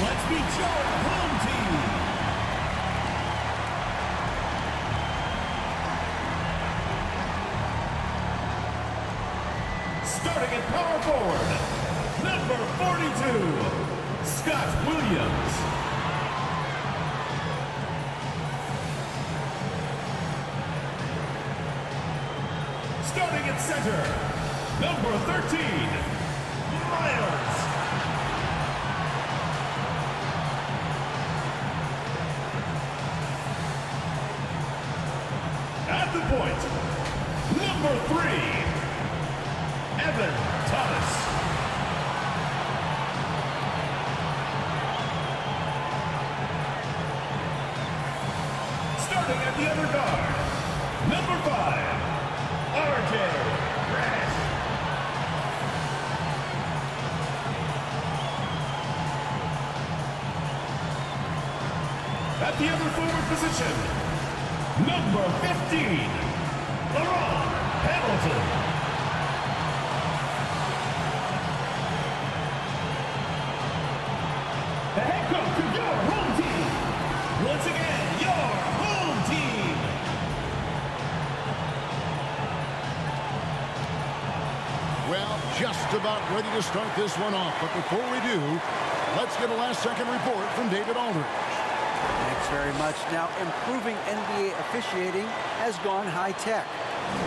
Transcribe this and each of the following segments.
Let's meet your home team. Starting at power forward, number 42, Scott Williams. Starting at center, number 13, Miles. At the point, number 3, Evan Thomas. Starting at the other guard, number 5, RJ Rash. At the other forward position, number 15, LeBron Hamilton. The head coach of your home team. Once again, your home team. Well, just about ready to start this one off. But before we do, let's get a last-second report from David Aldridge. Thanks very much. Now, improving NBA officiating has gone high-tech.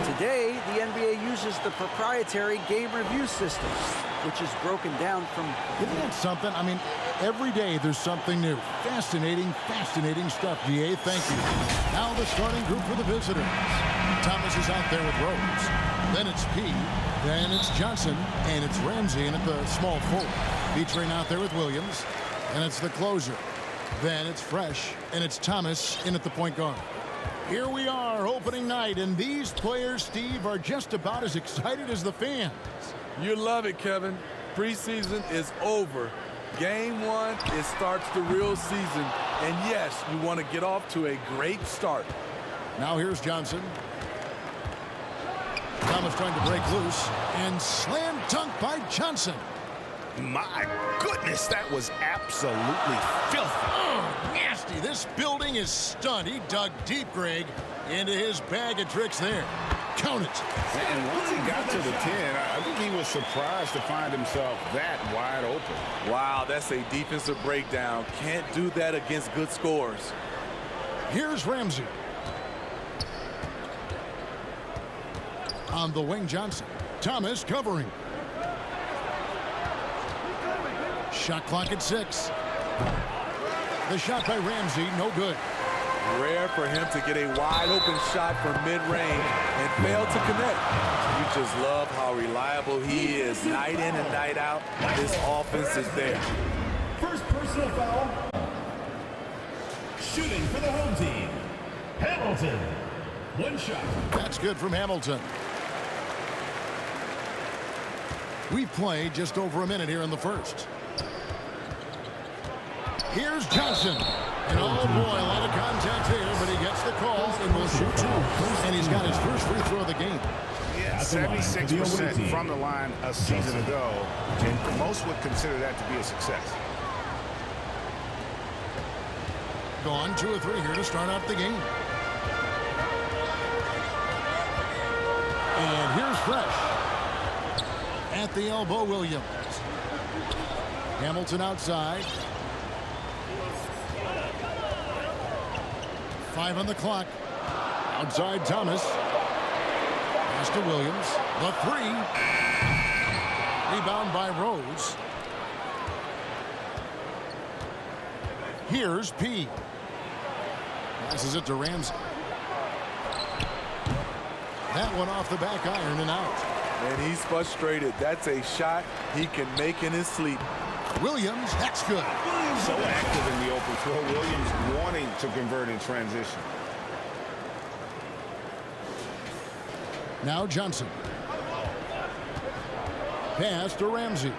Today, the NBA uses the proprietary game review system, which is broken down from... Isn't that something? I mean, every day there's something new. Fascinating, fascinating stuff, DA. Thank you. Now the starting group for the visitors. Thomas is out there with Rose. Then it's P. Then it's Johnson. And it's Ramsey in at the small forward. Featuring out there with Williams. And it's the closer. Then it's Fresh. And it's Thomas in at the point guard. Here we are, opening night. And these players, Steve, are just about as excited as the fans. You love it, Kevin. Preseason is over. Game 1, it starts the real season. And yes, you want to get off to a great start. Now here's Johnson. Thomas trying to break loose. And slam dunk by Johnson. My goodness, that was absolutely filthy. Oh, nasty. This building is stunned. He dug deep, Greg, into his bag of tricks there. Count it. And once he got to the 10, I think he was surprised to find himself that wide open. Wow, that's a defensive breakdown. Can't do that against good scores. Here's Ramsey. On the wing, Johnson. Thomas covering. Shot clock at 6. The shot by Ramsey, no good. Rare for him to get a wide open shot from mid-range and fail to connect. You just love how reliable he is night in and night out. This offense is there. First personal foul. Shooting for the home team, Hamilton. One shot. That's good from Hamilton. We played just over a minute here in the first. Here's Johnson. And oh boy, a lot of contact here, but he gets the call and will shoot 2. And he's got his first free throw of the game. Yeah, 76% from the line a season ago. And most would consider that to be a success. Gone 2 or 3 here to start out the game. And here's Fresh. At the elbow, Williams. Hamilton outside. 5 on the clock. Outside Thomas. Pass to Williams. The 3. Rebound by Rose. Here's P. Passes it to Ramsey. That one off the back iron and out. And he's frustrated. That's a shot he can make in his sleep. Williams, that's good. So active in the open floor. Williams wanting to convert in transition. Now Johnson. Pass to Ramsey.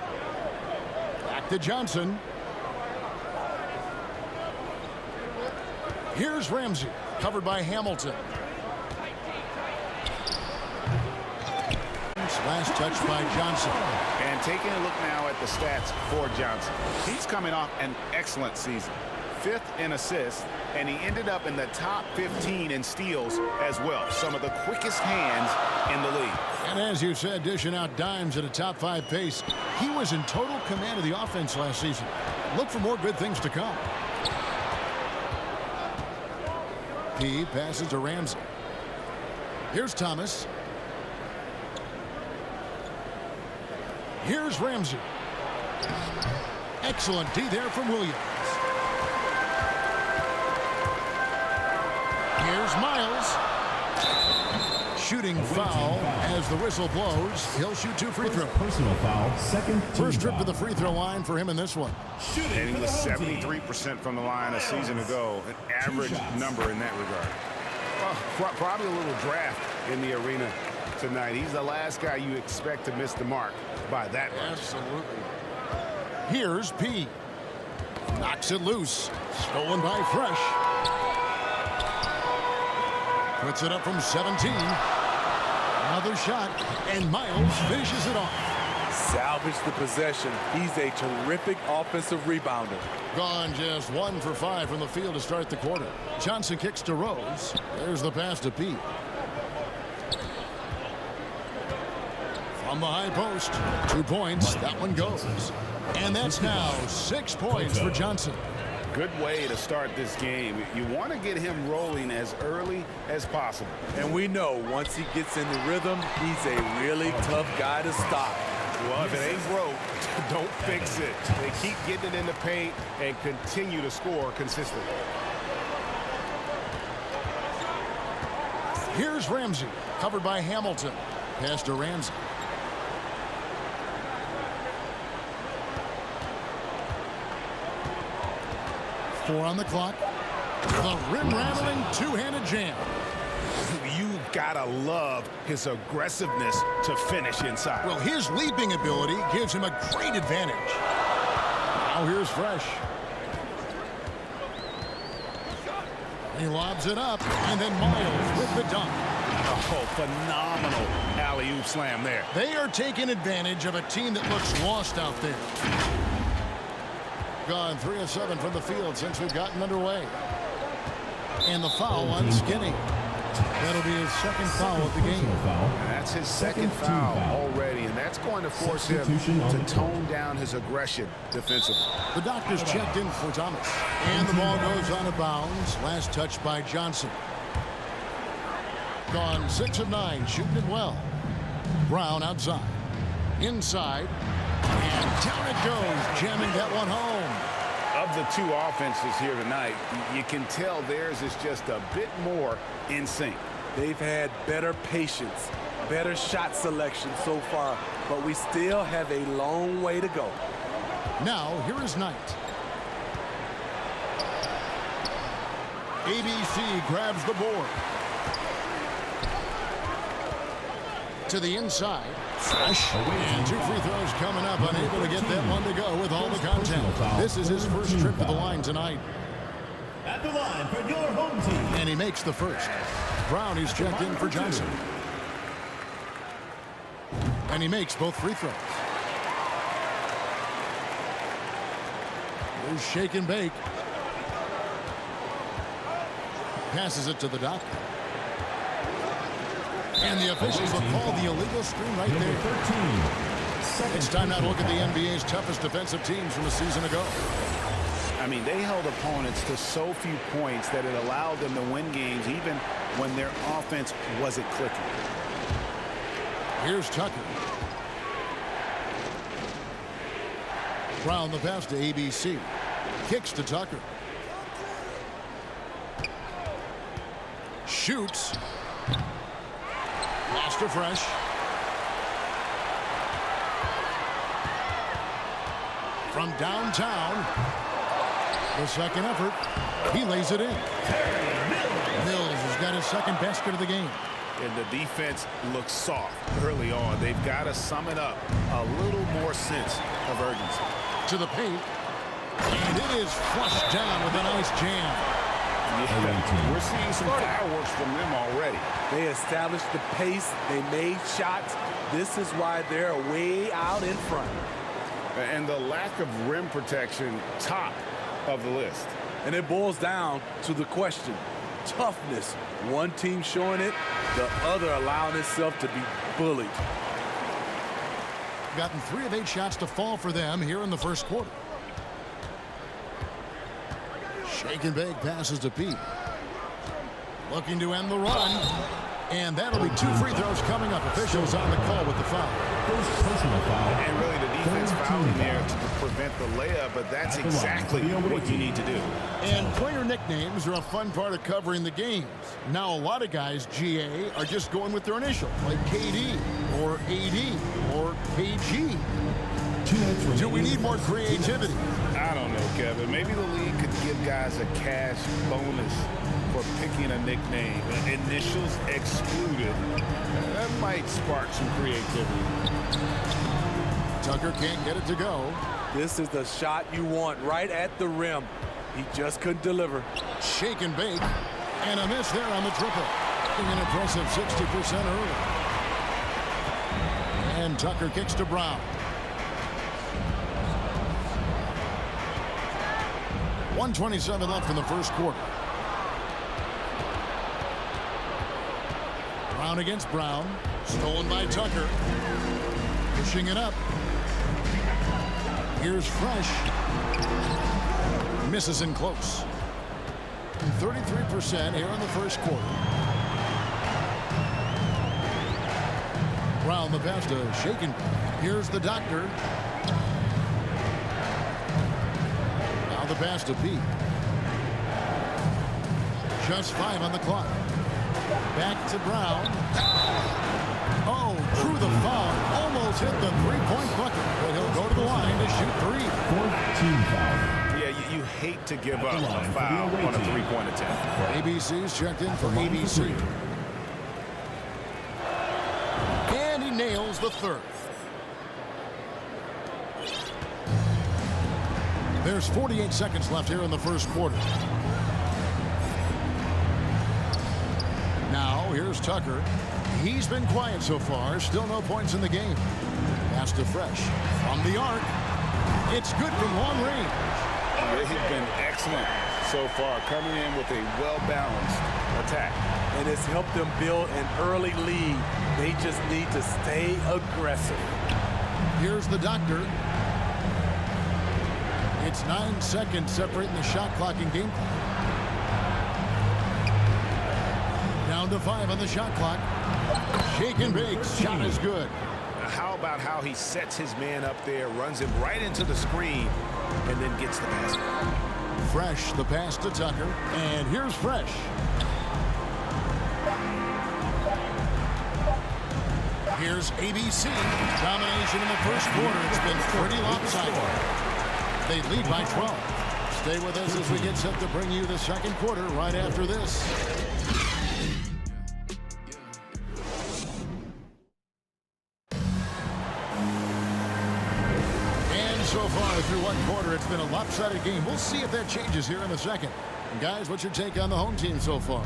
Back to Johnson. Here's Ramsey, covered by Hamilton. Last touch by Johnson. And And taking a look now at the stats for Johnson. He's coming off an excellent season. 5th in assists, and he ended up in the top 15 in steals as well. Some of the quickest hands in the league. And as you said, dishing out dimes at a top 5 pace, he was in total command of the offense last season. Look for more good things to come. He passes to Ramsey. Here's Thomas. Here's Ramsey. Excellent D there from Williams. Here's Miles. Shooting foul as the whistle blows. He'll shoot 2 free throws. Personal foul, second team First trip foul. to the free throw line for him in this one. And he was 73% from the line a season ago. An average number in that regard. Probably a little draft in the arena tonight. He's the last guy you expect to miss the mark by that much. Absolutely. Here's P. Knocks it loose. Stolen by Fresh. Puts it up from 17. Another shot, and Miles finishes it off. Salvage the possession. He's a terrific offensive rebounder. Gone just 1 for 5 from the field to start the quarter. Johnson kicks to Rose. There's the pass to P. From the high post, 2 points. That one goes. And that's now 6 points for Johnson. Good way to start this game. You want to get him rolling as early as possible. And we know once he gets in the rhythm, he's a really tough guy to stop. Well, if it ain't broke, don't fix it. They keep getting it in the paint and continue to score consistently. Here's Ramsey, covered by Hamilton. Pass to Ramsey. Four on the clock. The rim-rattling two-handed jam. You gotta love his aggressiveness to finish inside. Well, his leaping ability gives him a great advantage. Now here's Fresh. He lobs it up, and then Miles with the dunk. Oh, phenomenal alley-oop slam there. They are taking advantage of a team that looks lost out there. Gone 3 of 7 from the field since we've gotten underway. And the foul on Skinny. That'll be his second foul of the game. And that's his second foul already, and that's going to force him to tone down his aggression defensively. The doctors checked in for Thomas. And the ball goes on of bounds. Last touch by Johnson. Gone 6 of 9, shooting it well. Brown outside. Inside. And down it goes, jamming that one home. Of the 2 offenses here tonight, you can tell theirs is just a bit more in sync. They've had better patience, better shot selection so far, but we still have a long way to go. Now, here is Knight. ABC grabs the board. To the inside. Fresh. And 2 free throws coming up. Unable to get that one to go with all the contact. This is his first trip to the line tonight. At the line for your home team. And he makes the first. Brown is checked in for Johnson. And he makes both free throws. There's shake and bake. Passes it to the doctor. And the officials have called the illegal screen right there. 13. It's time now to look at the NBA's toughest defensive teams from a season ago. I mean, they held opponents to so few points that it allowed them to win games even when their offense wasn't clicking. Here's Tucker. Brown the pass to ABC. Kicks to Tucker. Shoots. Lost to Fresh. From downtown. The second effort. He lays it in. Mills has got his second basket of the game. And the defense looks soft early on. They've got to sum it up. A little more sense of urgency. To the paint. And it is flushed down with a nice jam. Yeah, we're seeing some fireworks from them already. They established the pace. They made shots. This is why they're way out in front. And the lack of rim protection, top of the list. And it boils down to the question, toughness. One team showing it, the other allowing itself to be bullied. Gotten 3 of 8 shots to fall for them here in the first quarter. Shake and bake passes to Pete. Looking to end the run. And that'll be 2 free throws coming up. Officials on the call with the foul. Personal foul. And really the defense fouling there to prevent the layup, but that's exactly what you need to do. And player nicknames are a fun part of covering the games. Now a lot of guys, GA, are just going with their initial, like KD or AD or KG. Do we need more creativity? I don't know, Kevin. Maybe the league could give guys a cash bonus for picking a nickname. Initials excluded. That might spark some creativity. Tucker can't get it to go. This is the shot you want right at the rim. He just couldn't deliver. Shake and bake. And a miss there on the triple. An impressive 60% early. And Tucker kicks to Brown. 1:27 left in the first quarter. Brown against Brown. Stolen by Tucker. Pushing it up. Here's Fresh. Misses in close. 33% here in the first quarter. Brown the pass to Shaken. Here's the doctor. Now the pass to Pete. Just 5 on the clock. Back to Brown. Oh, through the foul. Almost hit the three-point bucket. But he'll go to the line to shoot 3. 14 foul. Yeah, you hate to give up a foul on a three-point attempt. ABC's checked in for ABC. And he nails the third. There's 48 seconds left here in the first quarter. Now, here's Tucker. He's been quiet so far. Still no points in the game. Pass to Fresh. From the arc. It's good from long range. They've been excellent so far, coming in with a well-balanced attack. And it's helped them build an early lead. They just need to stay aggressive. Here's the doctor. It's 9 seconds separating the shot clock and game clock. Down to 5 on the shot clock. Shake and bake. Shot is good. How about how he sets his man up there, runs him right into the screen, and then gets the basket. Fresh, the pass to Tucker. And here's Fresh. Here's ABC. Domination in the first quarter. It's been pretty lopsided. They lead by 12. Stay with us as we get set to bring you the second quarter right after this. So far through one quarter, it's been a lopsided game. We'll see if that changes here in the second. And guys, what's your take on the home team so far?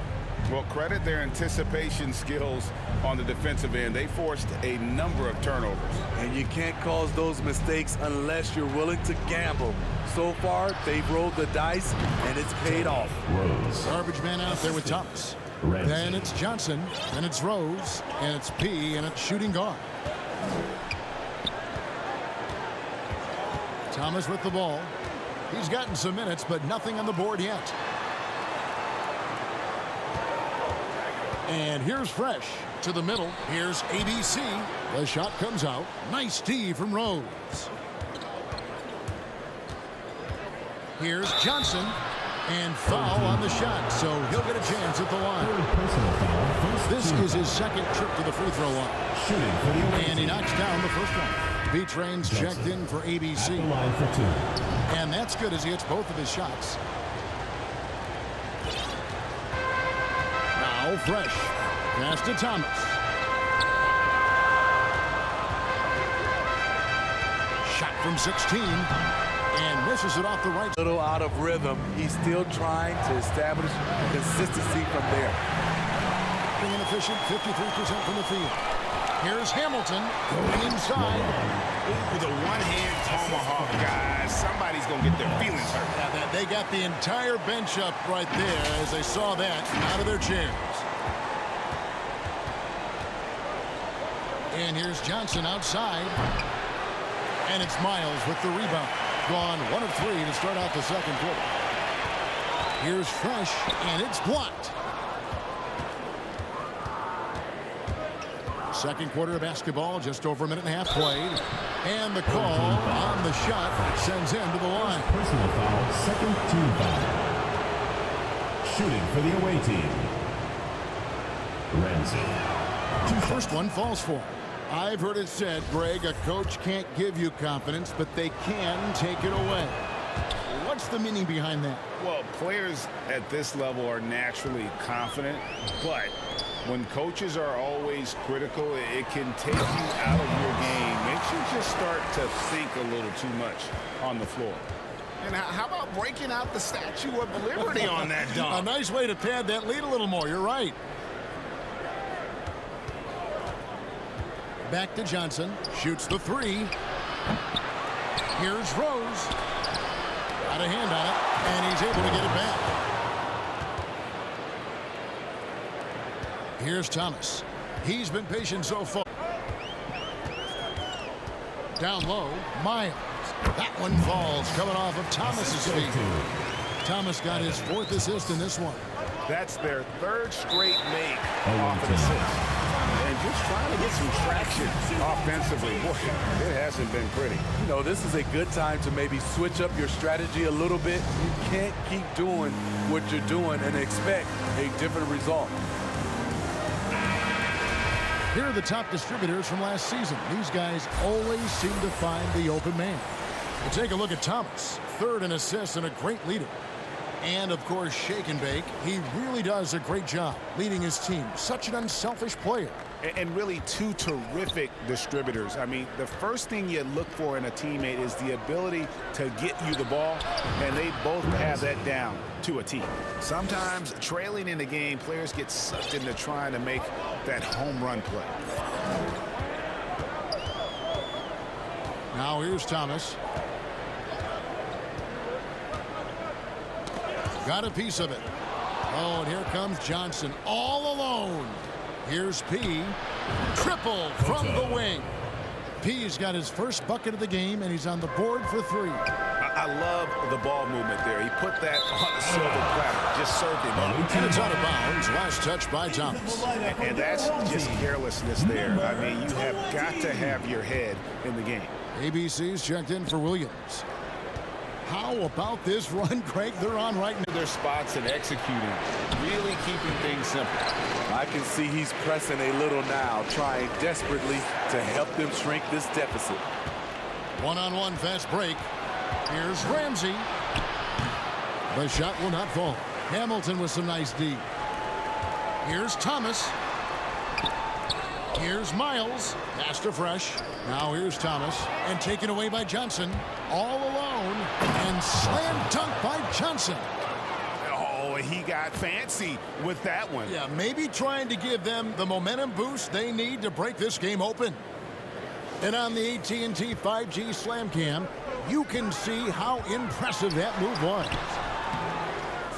Well, credit their anticipation skills on the defensive end. They forced a number of turnovers. And you can't cause those mistakes unless you're willing to gamble. So far, they've rolled the dice, and it's paid off. Rose. Garbage man out there with Thomas. Red. Then it's Johnson. Then it's Rose. And it's P. And it's shooting guard. Thomas with the ball. He's gotten some minutes, but nothing on the board yet. And here's Fresh to the middle. Here's ABC. The shot comes out. Nice D from Rose. Here's Johnson. And foul on the shot, so he'll get a chance at the line. Personal foul. This is his second trip to the free throw line. Shooting for the And he knocks down the first one. B-Train's checked in for ABC. At the line for 2. And that's good as he hits both of his shots. Now Fresh. Pass to Thomas. Shot from 16. and misses it off the right. A little out of rhythm. He's still trying to establish consistency from there. Being inefficient, 53% from the field. Here's Hamilton going inside. With a one-hand tomahawk, guys, somebody's going to get their feelings hurt. Yeah, they got the entire bench up right there as they saw that out of their chairs. And here's Johnson outside. And it's Miles with the rebound. Gone 1 of 3 to start out the second quarter. Here's Fresh, and it's blocked. Second quarter of basketball, just over a minute and a half played. And the call on the shot sends him to the line. Personal foul, second team foul. Shooting for the away team. Ramsey. First one falls for him. I've heard it said, Greg, a coach can't give you confidence, but they can take it away. What's the meaning behind that? Well, players at this level are naturally confident, but when coaches are always critical, it can take you out of your game. Makes you just start to think a little too much on the floor. And how about breaking out the Statue of Liberty on that dunk? A nice way to pad that lead a little more. You're right. Back to Johnson. Shoots the three. Here's Rose. Got a hand on it, and he's able to get it back. Here's Thomas. He's been patient so far. Down low, Miles. That one falls, coming off of Thomas's feet. Thomas got his 4th assist in this one. That's their 3rd straight make off an assist. And just trying to get some traction offensively. Boy, it hasn't been pretty. You know, this is a good time to maybe switch up your strategy a little bit. You can't keep doing what you're doing and expect a different result. Here are the top distributors from last season. These guys always seem to find the open man. We'll take a look at Thomas. 3rd in assists and a great leader. And, of course, shake and bake. He really does a great job leading his team. Such an unselfish player. And really 2 terrific distributors. I mean, the first thing you look for in a teammate is the ability to get you the ball, and they both have that down to a T. Sometimes trailing in the game, players get sucked into trying to make that home run play. Now here's Thomas. Got a piece of it. Oh, and here comes Johnson all alone. Here's P. Triple from the wing. P's got his first bucket of the game, and he's on the board for 3. I love the ball movement there. He put that on a silver platter. Just served him up. And it's out of bounds. Last touch by Thomas. And that's just carelessness there. I mean, you have got to have your head in the game. ABC's checked in for Williams. How about this run, Craig? They're on right now. Their spots and executing, really keeping things simple. I can see he's pressing a little now, trying desperately to help them shrink this deficit. One-on-one fast break. Here's Ramsey. The shot will not fall. Hamilton with some nice D. Here's Thomas. Here's Miles. Pass to Fresh. Now here's Thomas. And taken away by Johnson. All alone. And slam dunk by Johnson. Oh, he got fancy with that one. Yeah, maybe trying to give them the momentum boost they need to break this game open. And on the AT&T 5G Slam Cam, you can see how impressive that move was.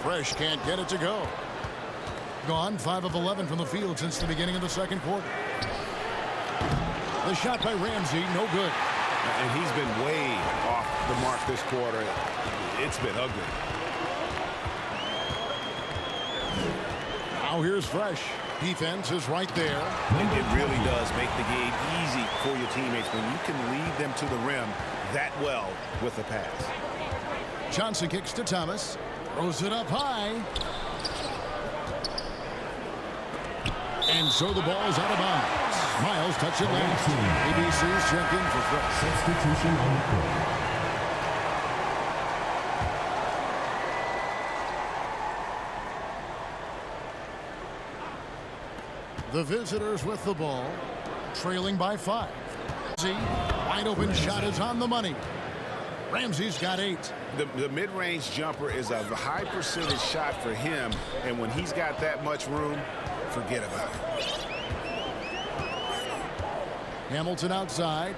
Fresh can't get it to go. Gone 5 of 11 from the field since the beginning of the second quarter. The shot by Ramsey, no good. And he's been way off the mark this quarter. It's been ugly. Now here's Fresh. Defense is right there. It really does make the game easy for your teammates when you can lead them to the rim that well with the pass. Johnson kicks to Thomas. Throws it up high. And so the ball is out of bounds. Miles touched it last. ABC's checked in for Fresh. Substitution on the court. The visitors with the ball, trailing by 5. Wide open shot is on the money. Ramsey's got 8. The mid-range jumper is a high percentage shot for him, and when he's got that much room, forget about it. Hamilton outside.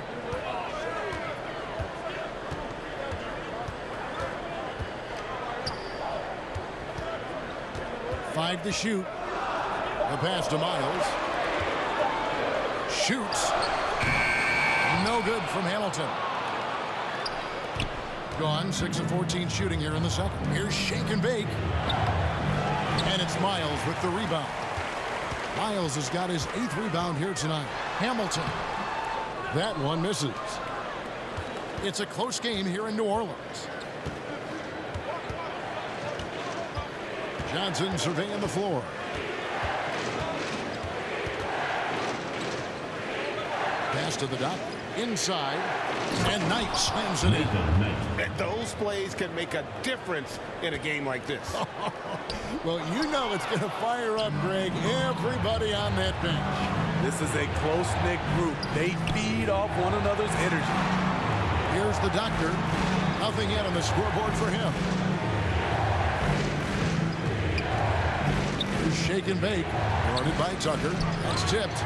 Five to shoot. The pass to Miles. Shoots. No good from Hamilton. Gone 6 of 14 shooting here in the second. Here's shake and bake. And it's Miles with the rebound. Miles has got his 8th rebound here tonight. Hamilton. That one misses. It's a close game here in New Orleans. Johnson surveying the floor. Pass to the dot. Inside. And Knight slams it in. And those plays can make a difference in a game like this. Well, you know it's going to fire up, Greg, everybody on that bench. This is a close-knit group. They feed off one another's energy. Here's the doctor. Nothing yet on the scoreboard for him. Here's shake and bake. Guarded by Tucker. That's tipped.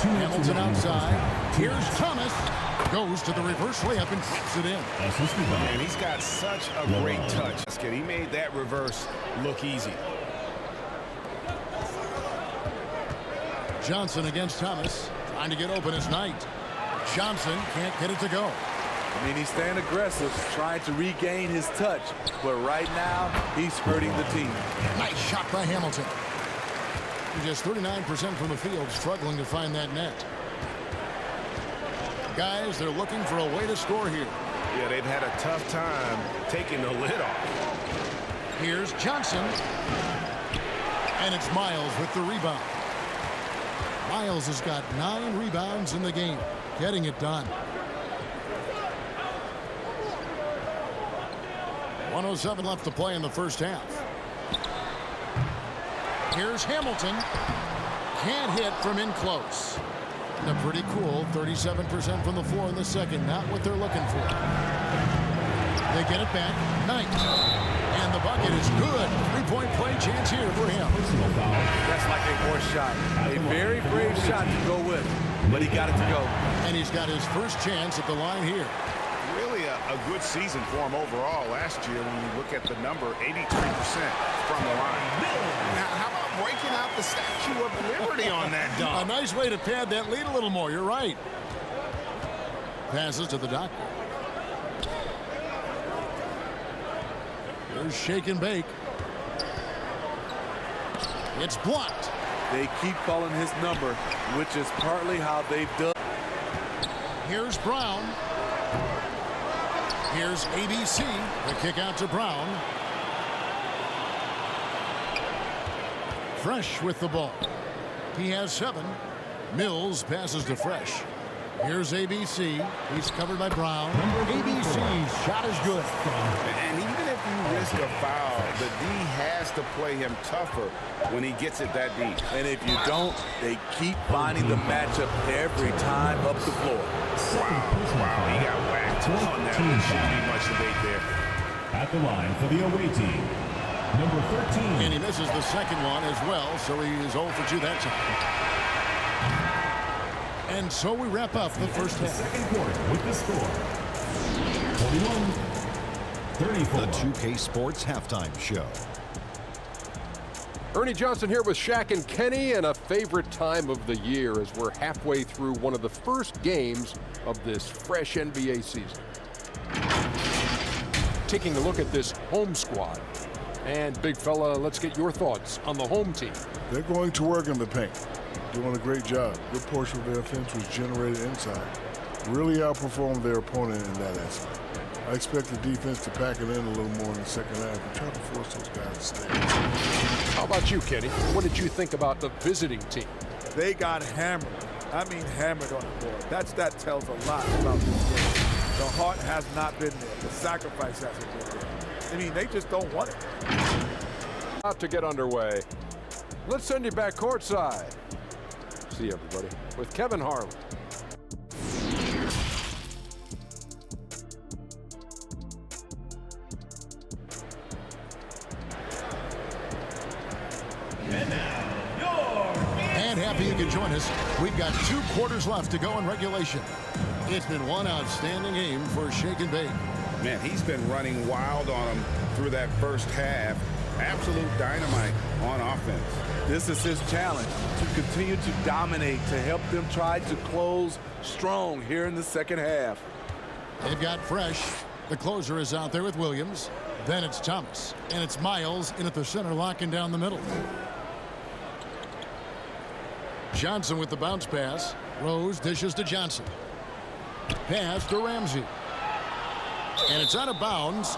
Hamilton outside. Here's Thomas. Goes to the reverse layup and taps it in. And he's got such a great touch. He made that reverse look easy. Johnson against Thomas. Trying to get open as Knight. Johnson can't get it to go. I mean, he's staying aggressive, trying to regain his touch. But right now, he's hurting the team. Nice shot by Hamilton. Just 39% from the field, struggling to find that net. Guys, they're looking for a way to score here. Yeah, they've had a tough time taking the lid off. Here's Johnson. And it's Miles with the rebound. Miles has got 9 rebounds in the game, getting it done. 1:07 left to play in the first half. Here's Hamilton. Can't hit from in close. And a pretty cool 37% from the floor in the second. Not what they're looking for. They get it back. Knight. And the bucket is good. 3-point play chance here for him. That's like a horse shot. A very brave shot to go with. But he got it to go. And he's got his first chance at the line here. Really a good season for him overall last year when you look at the number, 83% from the line. Now, how about breaking out the Statue of Liberty on that dunk? A nice way to pad that lead a little more. You're right. Passes to the doctor. There's shake and bake. It's blocked. They keep calling his number, which is partly how they've done. Here's Brown. Here's ABC. The kick out to Brown. Fresh with the ball. He has 7. Mills passes to Fresh. Here's ABC. He's covered by Brown. ABC's shot is good. And even if you risk a foul, the D has to play him tougher when he gets it that deep. And if you don't, they keep finding the matchup every time up the floor. Wow, he got whacked on that. There shouldn't be much debate there. At the line for the away team, number 13. And he misses the second one as well, so he is 0 for 2 that time. And so we wrap up the first half. Second quarter with the score, 41-34. The 2K Sports Halftime Show. Ernie Johnson here with Shaq and Kenny, and a favorite time of the year as we're halfway through one of the first games of this fresh NBA season. Taking a look at this home squad. And big fella, let's get your thoughts on the home team. They're going to work in the paint. Doing a great job. Good portion of their offense was generated inside. Really outperformed their opponent in that aspect. I expect the defense to pack it in a little more in the second half and try to force those guys to stay. How about you, Kenny? What did you think about the visiting team? They got hammered. I mean hammered on the board. That tells a lot about this game. The heart has not been there. The sacrifice hasn't been there. I mean, they just don't want it. About to get underway. Let's send you back courtside. See everybody with Kevin Harlan. you can join us. We've got 2 quarters left to go in regulation. It's been one outstanding game for Shake and Bake. Man, he's been running wild on them through that first half. Absolute dynamite on offense. This is his challenge, to continue to dominate, to help them try to close strong here in the second half. They've got Fresh. The closer is out there with Williams. Then it's Thomas. And it's Miles in at the center, locking down the middle. Johnson with the bounce pass. Rose dishes to Johnson. Pass to Ramsey. And it's out of bounds.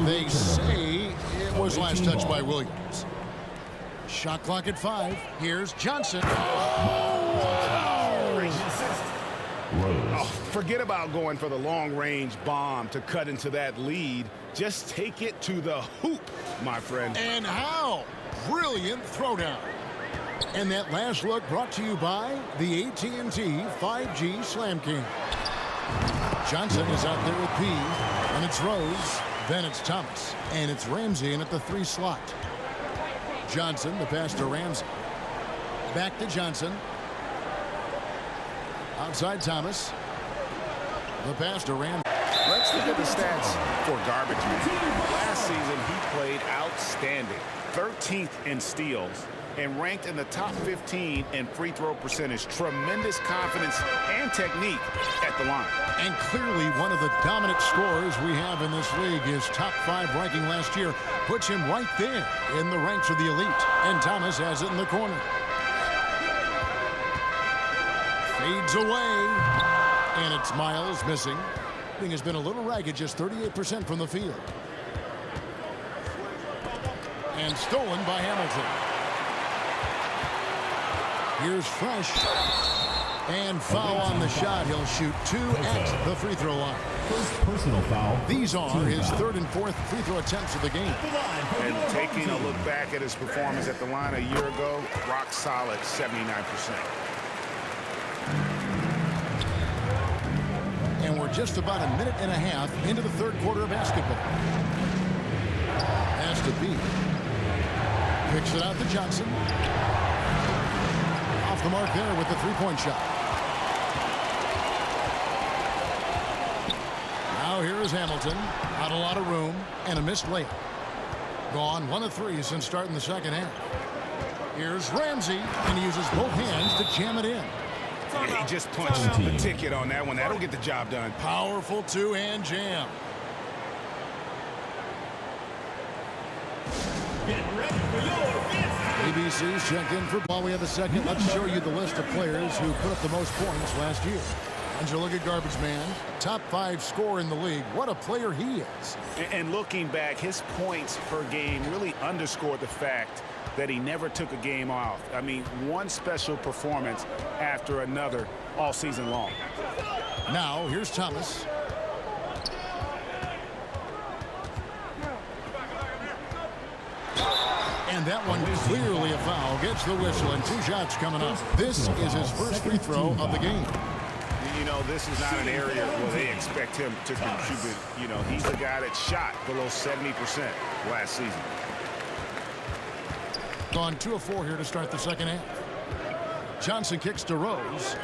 They say it was last touched by Williams. Shot clock at 5. Here's Johnson. Oh, forget about going for the long-range bomb to cut into that lead. Just take it to the hoop, my friend. And how? Brilliant throwdown. And that last look brought to you by the AT&T 5G Slam King. Johnson is out there with P, and it's Rose. Then it's Thomas, and it's Ramsey in at the 3 slot. Johnson, the pass to Ramsey. Back to Johnson. Outside Thomas. The pass to Ramsey. Let's look at the stats for Garbage Man. Last season, he played outstanding. 13th in steals and ranked in the top 15 in free throw percentage. Tremendous confidence and technique at the line. And clearly one of the dominant scorers we have in this league. His top 5 ranking last year puts him right there in the ranks of the elite. And Thomas has it in the corner. Fades away. And it's Miles missing. Thing has been a little ragged, just 38% from the field. And stolen by Hamilton. Here's Fresh. And foul on the shot. He'll shoot 2 at the free throw line. First personal foul. These are his 3rd and 4th free throw attempts of the game. And taking a look back at his performance at the line a year ago, rock solid, 79%. And we're just about a minute and a half into the 3rd quarter of basketball. Has to be. Picks it out to Johnson. Off the mark there with the 3-point shot. Now here is Hamilton. Not a lot of room and a missed layup. Gone 1 of 3 since starting the second half. Here's Ramsey, and he uses both hands to jam it in. Yeah, he just punched the ticket on that one. That'll get the job done. Powerful 2-hand jam. Get ready for your ABC's checked in for ball. We have a second. Let's show you the list of players who put up the most points last year. And you look at Garbage Man, top 5 scorer in the league. What a player he is. And looking back, his points per game really underscored the fact that he never took a game off. I mean, one special performance after another all season long. Now, here's Thomas. And that one clearly a foul. Gets the whistle, and 2 shots coming up. This is his first free throw of the game. You know, this is not an area where they expect him to contribute. You know, he's a guy that shot below 70% last season. Gone 2 of 4 here to start the second half. Johnson kicks to Rose.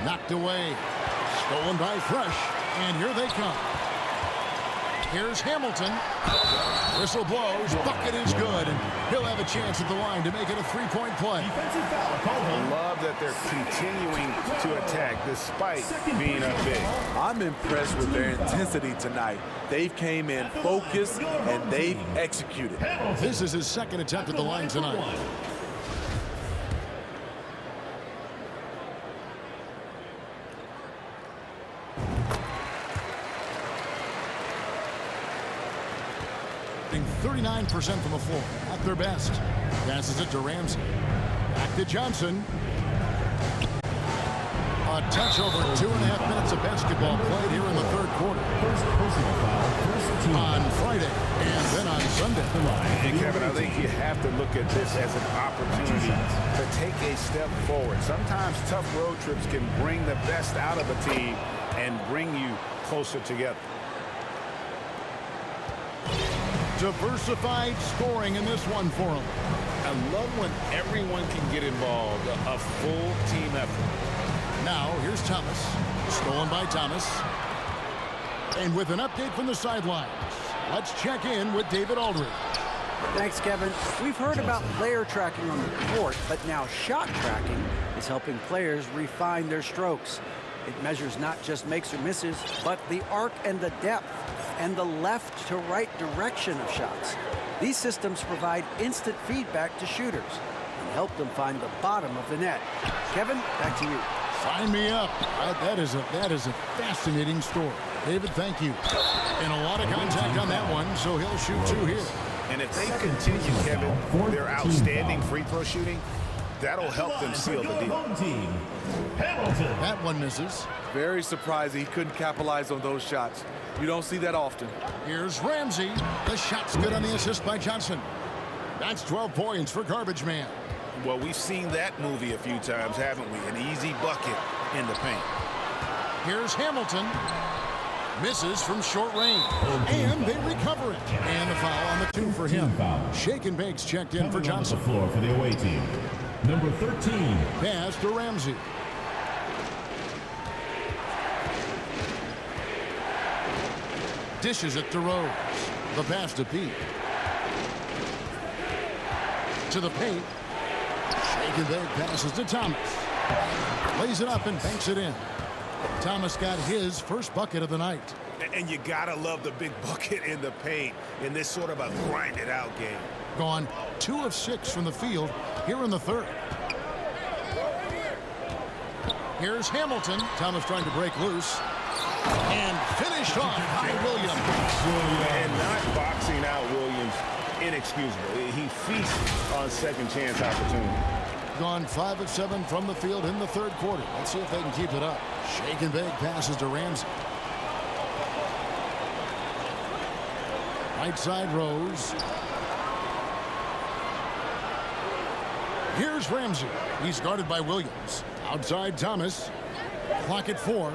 Knocked away. Stolen by Fresh. And here they come. Here's Hamilton. Whistle blows. Bucket is good. And he'll have a chance at the line to make it a 3-point play. defensive foul called I on. love that they're continuing to attack despite being up big. I'm impressed with their intensity tonight. They've came in focused and they've executed. This is his second attempt at the line tonight. Shooting 39% from the floor at their best. Passes it to Ramsey. Back to Johnson. A touch over 2.5 minutes of basketball played here in the 3rd quarter. First personal foul. First team On Friday and then on Sunday. And Kevin, I think you have to look at this as an opportunity to take a step forward. Sometimes tough road trips can bring the best out of a team and bring you closer together. Diversified scoring in this one for him. I love when everyone can get involved, a full team effort. Now, here's Thomas. Stolen by Thomas. And with an update from the sidelines, let's check in with David Aldridge. Thanks, Kevin. We've heard about player tracking on the court, but now shot tracking is helping players refine their strokes. It measures not just makes or misses, but the arc and the depth and the left to right direction of shots. These systems provide instant feedback to shooters and help them find the bottom of the net. Kevin, back to you. Sign me up. That is a fascinating story. David, thank you. And a lot of contact on that one, so he'll shoot 2 here. And if they continue, Kevin, their outstanding free throw shooting, that'll help them seal the deal. That one misses. Very surprising he couldn't capitalize on those shots. You don't see that often. Here's Ramsey. The shot's good on the assist by Johnson. That's 12 points for Garbage Man. Well, we've seen that movie a few times, haven't we? An easy bucket in the paint. Here's Hamilton. Misses from short range. And they recover it. And the foul on the 2 for him. Shake and Bake's checked in for Johnson. On the floor for the away team. Number 13. Pass to Ramsey. Dishes it to Rose. The pass to Pete. To the paint. Shake and Bake passes to Thomas. Lays it up and banks it in. Thomas got his first bucket of the night. And you gotta love the big bucket in the paint in this sort of a grinded out game. Gone 2 of 6 from the field here in the third. Here's Hamilton. Thomas trying to break loose. And finished off by Williams. And not boxing out Williams, inexcusable. He feasts on second chance opportunity. Gone 5 of 7 from the field in the third quarter. Let's see if they can keep it up. Shake and Bake passes to Ramsey. Right side Rose. Here's Ramsey. He's guarded by Williams. Outside Thomas. Clock at 4.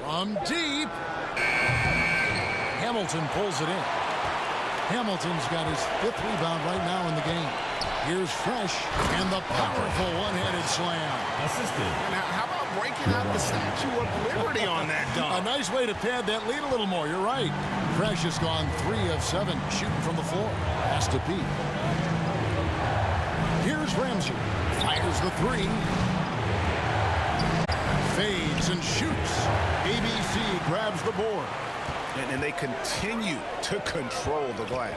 From deep. Hamilton pulls it in. Hamilton's got his 5th rebound right now in the game. Here's Fresh and the powerful one-handed slam. Assisted. Now, how about breaking out the Statue of Liberty on that dunk? A nice way to pad that lead a little more. You're right. Fresh has gone 3 of 7 shooting from the floor. Has to Pete. Here's Ramsey. Fires the 3. Fades and shoots. ABC grabs the board. And they continue to control the glass.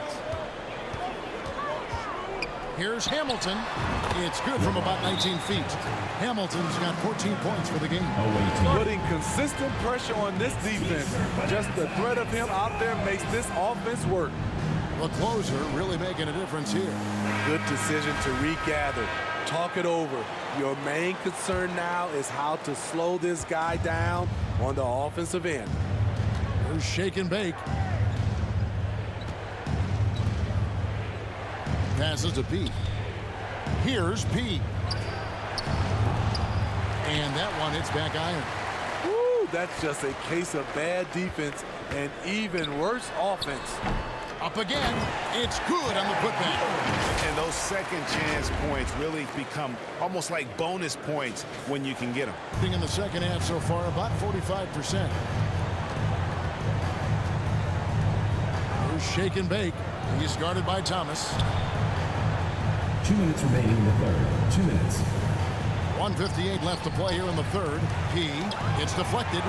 Here's Hamilton. It's good from about 19 feet. Hamilton's got 14 points for the game. Putting consistent pressure on this defense. Just the threat of him out there makes this offense work. The closer really making a difference here. Good decision to regather. Talk it over. Your main concern now is how to slow this guy down on the offensive end. Here's Shake and Bake. Passes to Pete. Here's Pete. And that one hits back iron. Woo, that's just a case of bad defense and even worse offense. Up again. It's good on the putback. And those second chance points really become almost like bonus points when you can get them. In the second half so far, about 45%. Here's Shake and Bake. He's guarded by Thomas. 2 minutes remaining in the third. 2 minutes. 1:58 left to play here in the third. It's deflected.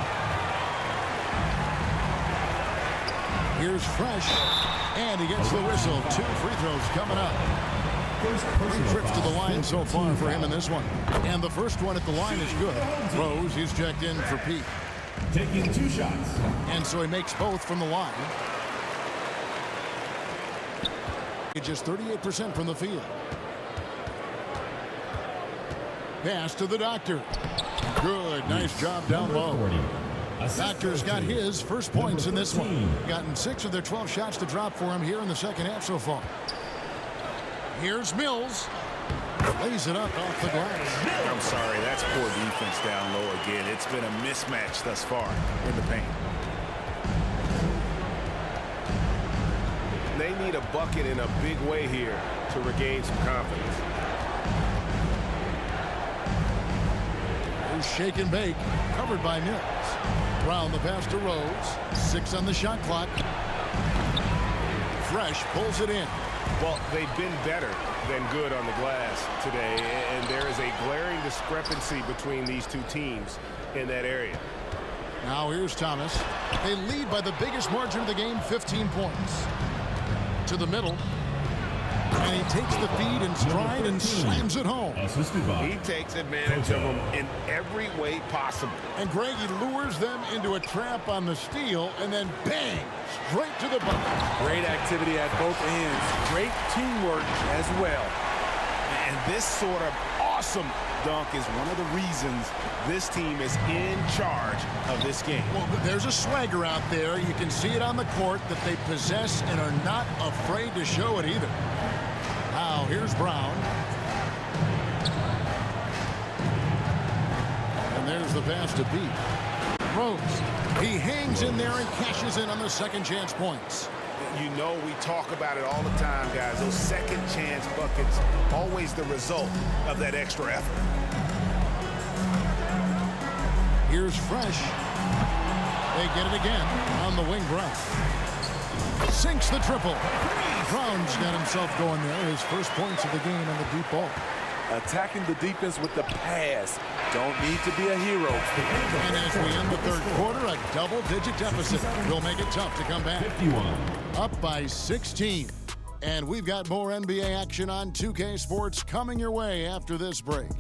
Here's Fresh. And he gets the whistle. 2 free throws coming up. 3 trips to the line so far for him in this one. And the first one at the line is good. Rose, he's checked in for Pete. Taking 2 shots. And so he makes both from the line. Just 38% from the field. Pass to the Doctor. Good. Nice job down low. Doctor's got his first points in this one. Gotten 6 of their 12 shots to drop for him here in the second half so far. Here's Mills. Lays it up off the glass. I'm sorry, that's poor defense down low again. It's been a mismatch thus far in the paint. need a bucket in a big way here to regain some confidence. Here's shake and bake, covered by Mills. Brown the pass to Rose. 6 on the shot clock. Fresh pulls it in. Well, they've been better than good on the glass today, and there is a glaring discrepancy between these two teams in that area. Now here's Thomas. They lead by the biggest margin of the game, 15 points. To the middle. And he takes the feed in stride and slams it home. He takes advantage of them in every way possible. And Greg, he lures them into a trap on the steal, and then bang, straight to the bucket. Great activity at both ends. Great teamwork as well. And this sort of awesome dunk is one of the reasons this team is in charge of this game. Well, there's a swagger out there. You can see it on the court that they possess and are not afraid to show it either. Now, here's Brown. And there's the pass to beat. Rose. He hangs in there and cashes in on the second chance points. You know we talk about it all the time, guys. Those second chance buckets, always the result of that extra effort. Here's Fresh. They get it again on the wing. Brown sinks the triple. Brown's got himself going there. His first points of the game on the deep ball. Attacking the defense with the pass. Don't need to be a hero. And as we end the third quarter, a double-digit deficit will make it tough to come back. 51. Up by 16. And we've got more NBA action on 2K Sports coming your way after this break.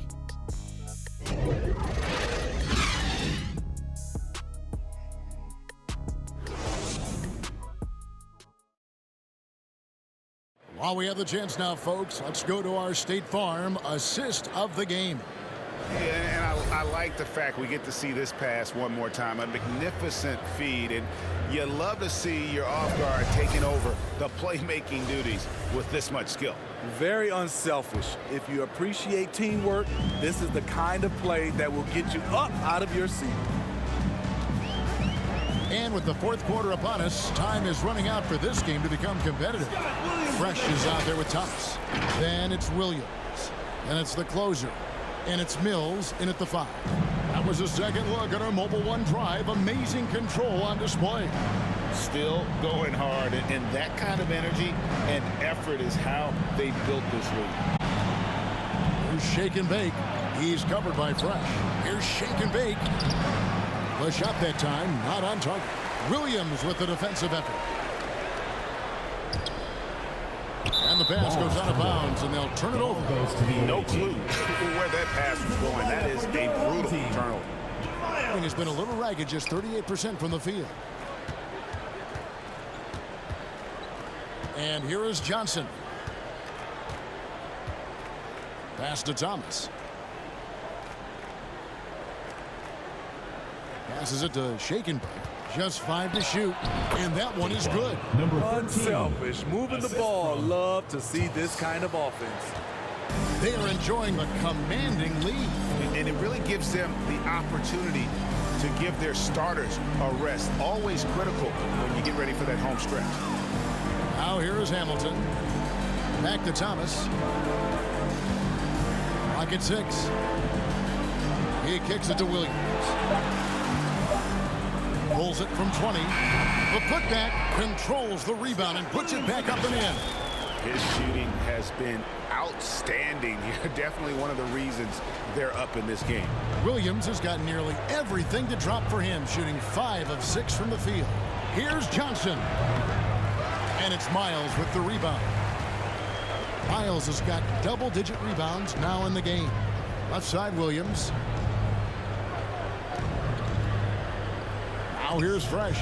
While we have the chance now, folks, let's go to our State Farm assist of the game. And I like the fact we get to see this pass one more time. A magnificent feed, and you love to see your off guard taking over the playmaking duties with this much skill. Very unselfish. If you appreciate teamwork, this is the kind of play that will get you up out of your seat. And with the fourth quarter upon us, time is running out for this game to become competitive. Fresh is out there with Thomas. Then it's Williams. And it's the closer. And it's Mills in at the 5. That was a second look at our Mobile One drive. Amazing control on display. Still going hard, and that kind of energy and effort is how they built this league. Here's shake and bake. He's covered by Fresh. Here's shake and bake. The shot that time, not on target. Williams with the defensive effort. And the pass goes out of bounds, and they'll turn it over. No clue where that pass was going. That is a brutal turnover. And has been a little ragged, just 38% from the field. And here is Johnson. Pass to Thomas. Passes it to Shakenberg. Just 5 to shoot, and that one is good. Unselfish, moving the ball. Love to see this kind of offense. They are enjoying a commanding lead. And it really gives them the opportunity to give their starters a rest. Always critical when you get ready for that home stretch. Now here is Hamilton. Back to Thomas. Clock at 6. He kicks it to Williams. Pulls it from 20. The putback controls the rebound and puts it back up and in. His shooting has been outstanding here. Definitely one of the reasons they're up in this game. Williams has got nearly everything to drop for him, shooting 5 of 6 from the field. Here's Johnson. And it's Miles with the rebound. Miles has got double-digit rebounds now in the game. Left side, Williams. Now here's Fresh.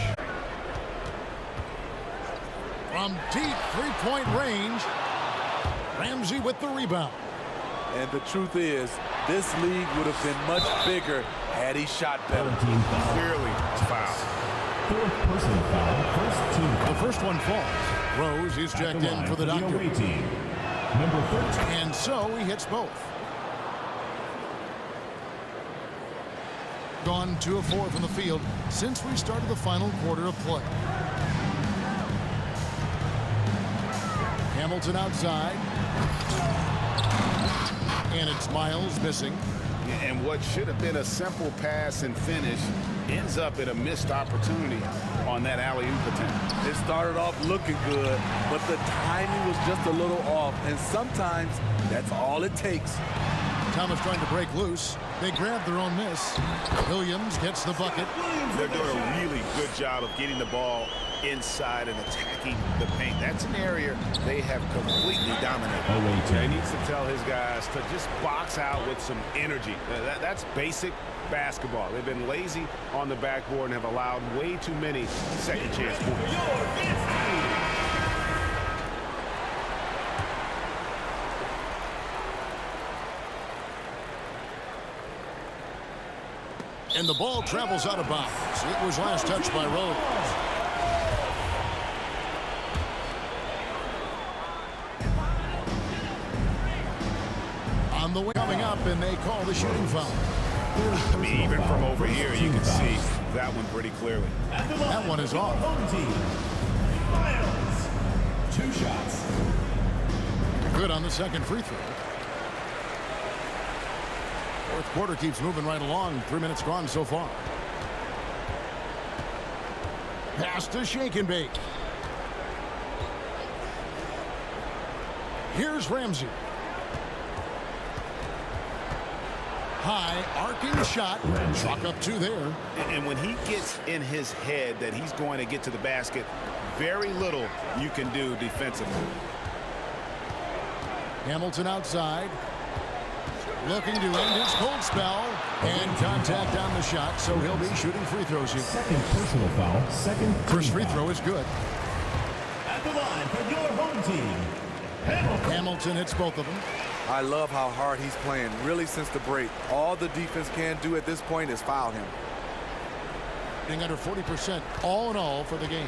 From deep three-point range, Ramsey with the rebound. And the truth is, this league would have been much bigger had he shot better. Clearly foul. Fourth personal foul, first team. The first one falls. Rose is checked in for the doctor. Number 13. And so he hits both. Gone 2 of 4 from the field since we started the final quarter of play. Hamilton outside. And it's Miles missing. And what should have been a simple pass and finish ends up in a missed opportunity on that alley-oop attempt. It started off looking good, but the timing was just a little off, and sometimes that's all it takes. Thomas trying to break loose. They grab their own miss. Williams gets the bucket. They're doing a really good job of getting the ball inside and attacking the paint. That's an area they have completely dominated. He needs to tell his guys to just box out with some energy. That's basic basketball. They've been lazy on the backboard and have allowed way too many second chance points. And the ball travels out of bounds. It was last touched by Rose. On the way coming up, and they call the shooting foul. I mean, even from over here, you can see that one pretty clearly. That one is off. Miles, 2 shots. Good on the second free throw. Fourth quarter keeps moving right along. 3 minutes gone so far. Pass to Shake and Bake. Here's Ramsey. High arcing shot. Chalk up 2 there. And when he gets in his head that he's going to get to the basket, very little you can do defensively. Hamilton outside. Looking to end his cold spell. And contact on the shot, so he'll be shooting free throws here. Second personal foul. First free throw is good. At the line for your home team, Hamilton hits both of them. I love how hard he's playing, really, since the break. All the defense can do at this point is foul him. Being under 40% all in all for the game.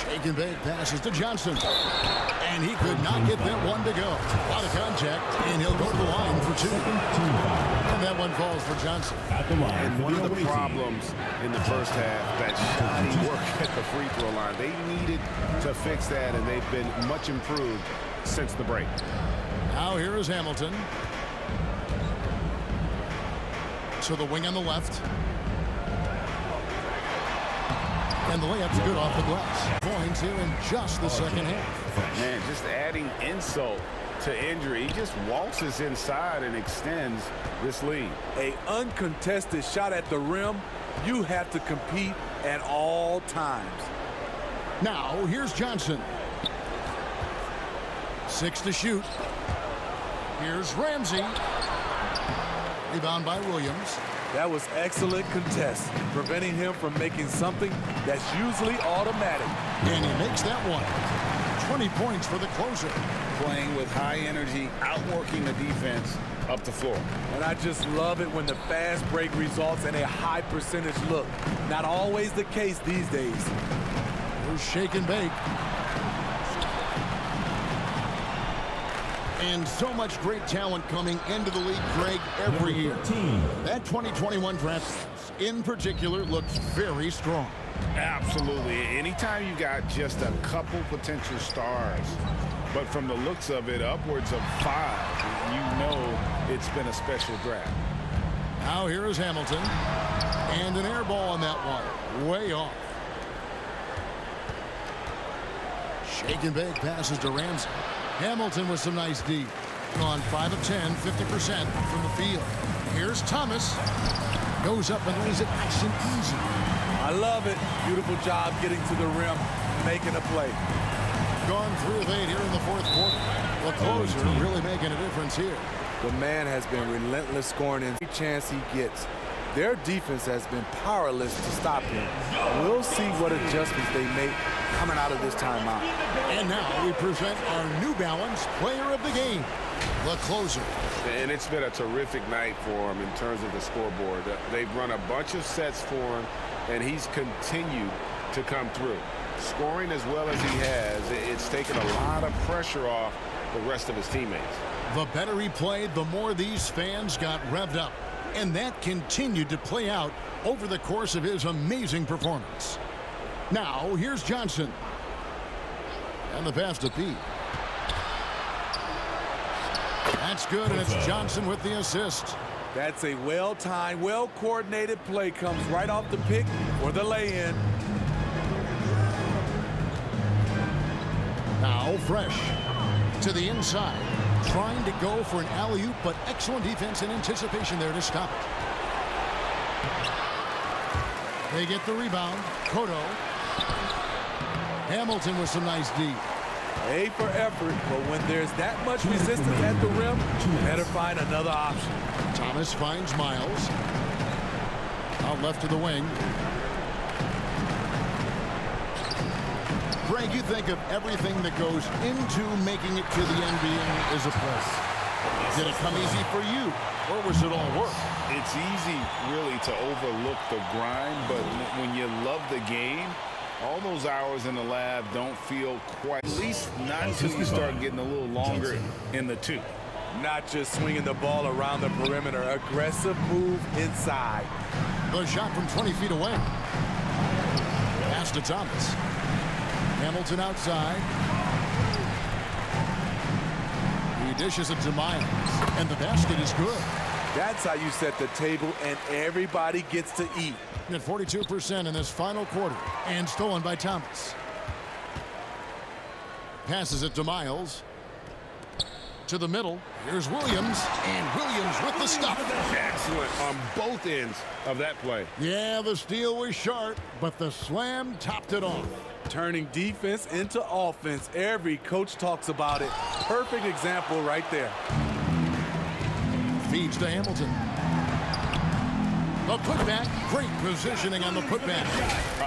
Shake and Bake passes to Johnson. And he could not get that one to go. Out of contact, and he'll go to the line for 2. And that one falls for Johnson. at the line. And one of the problems in the first half, that shoddy work at the free throw line. They needed to fix that, and they've been much improved since the break. Now here is Hamilton. So the wing on the left. And the layup's good off the glass. Points here in just the second half. Man, just adding insult to injury. He just waltzes inside and extends this lead. An uncontested shot at the rim, you have to compete at all times. Now here's Johnson. 6 to shoot. Here's Ramsey. Rebound by Williams. That was excellent contest, preventing him from making something that's usually automatic. And he makes that one. 20 points for the closer. Playing with high energy, outworking the defense up the floor. And I just love it when the fast break results in a high percentage look. Not always the case these days. Here's Shake and Bake. And so much great talent coming into the league, Greg, every year. That 2021 draft, in particular, looks very strong. Absolutely. Anytime you got just a couple potential stars, but from the looks of it, upwards of 5, you know it's been a special draft. Now here is Hamilton. And an air ball on that one. Way off. Shake and Bake passes to Ramsey. Hamilton with some nice D. Gone 5 of 10, 50% from the field. Here's Thomas. Goes up and lays it nice and easy. I love it. Beautiful job getting to the rim, making a play. Gone 3 of 8 here in the fourth quarter. The closer really making a difference here. The man has been relentless scoring in every chance he gets. Their defense has been powerless to stop him. We'll see what adjustments they make coming out of this timeout. And now we present our New Balance Player of the Game, the closer. And it's been a terrific night for him in terms of the scoreboard. They've run a bunch of sets for him, and he's continued to come through. Scoring as well as he has, it's taken a lot of pressure off the rest of his teammates. The better he played, the more these fans got revved up. And that continued to play out over the course of his amazing performance. Now, here's Johnson. And the pass to Pete. It's good, and it's Johnson with the assist. That's a well-timed, well-coordinated play. Comes right off the pick for the lay-in. Now Fresh to the inside, trying to go for an alley-oop, but excellent defense and anticipation there to stop it. They get the rebound. Cotto. Hamilton with some nice D. A for effort, but when there's that much resistance at the rim, better find another option. Thomas finds Miles. Out left to the wing. Greg, you think of everything that goes into making it to the NBA as a player. Did it come easy for you, or was it all work? It's easy, really, to overlook the grind, but when you love the game, all those hours in the lab don't feel quite, at least not until you start getting a little longer in the two. Not just swinging the ball around the perimeter, aggressive move inside. The shot from 20 feet away. Pass to Thomas. Hamilton outside. He dishes it to Miles, and the basket is good. That's how you set the table, and everybody gets to eat. At 42% in this final quarter, and stolen by Thomas. Passes it to Miles. To the middle. Here's Williams, and Williams with the stop. Excellent on both ends of that play. Yeah, the steal was sharp, but the slam topped it off. Turning defense into offense. Every coach talks about it. Perfect example right there. Feeds to Hamilton. The putback. Great positioning on the putback.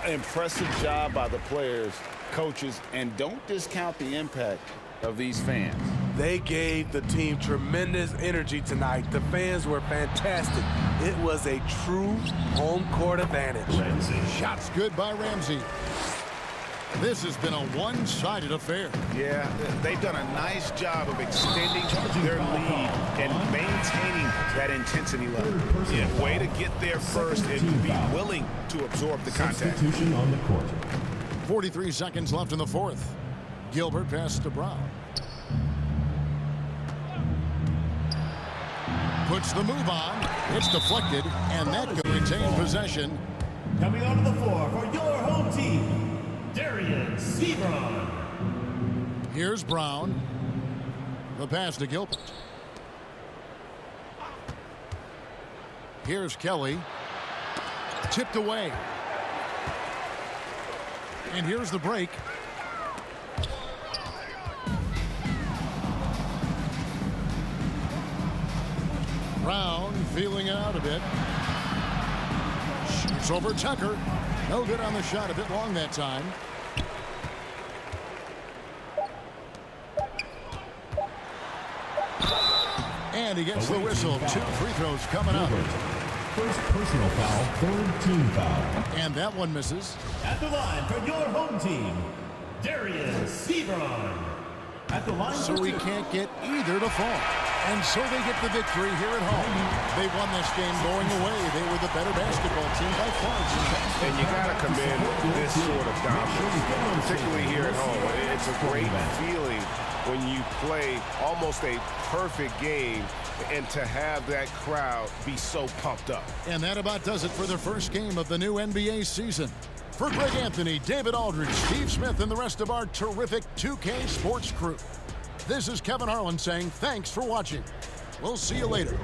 Impressive job by the players, coaches, and don't discount the impact of these fans. They gave the team tremendous energy tonight. The fans were fantastic. It was a true home court advantage. Shots good by Ramsey. This has been a one-sided affair. Yeah, they've done a nice job of extending their lead and maintaining that intensity level. Yeah, way to get there first and be willing to absorb the contact. Substitution on the court. 43 seconds left in the fourth. Gilbert passes to Brown. Puts the move on. It's deflected, and that could retain possession. Coming onto the floor for your home team, Darian Sebron. Here's Brown. The pass to Gilbert. Here's Kelly. Tipped away. And here's the break. Brown feeling it out a bit. Shoots over Tucker. No good on the shot, a bit long that time. And he gets the whistle. 2 free throws coming up. First personal foul, third team foul. And that one misses. At the line for your home team, Darian Sebron. At the line So we can't get either to fall. And so they get the victory here at home. They won this game going away. They were the better basketball team by far. And you got to commend this sort of dominance, particularly here at home. It's a great feeling when you play almost a perfect game and to have that crowd be so pumped up. And that about does it for the first game of the new NBA season. For Greg Anthony, David Aldridge, Steve Smith, and the rest of our terrific 2K Sports crew, this is Kevin Harlan saying thanks for watching. We'll see you later.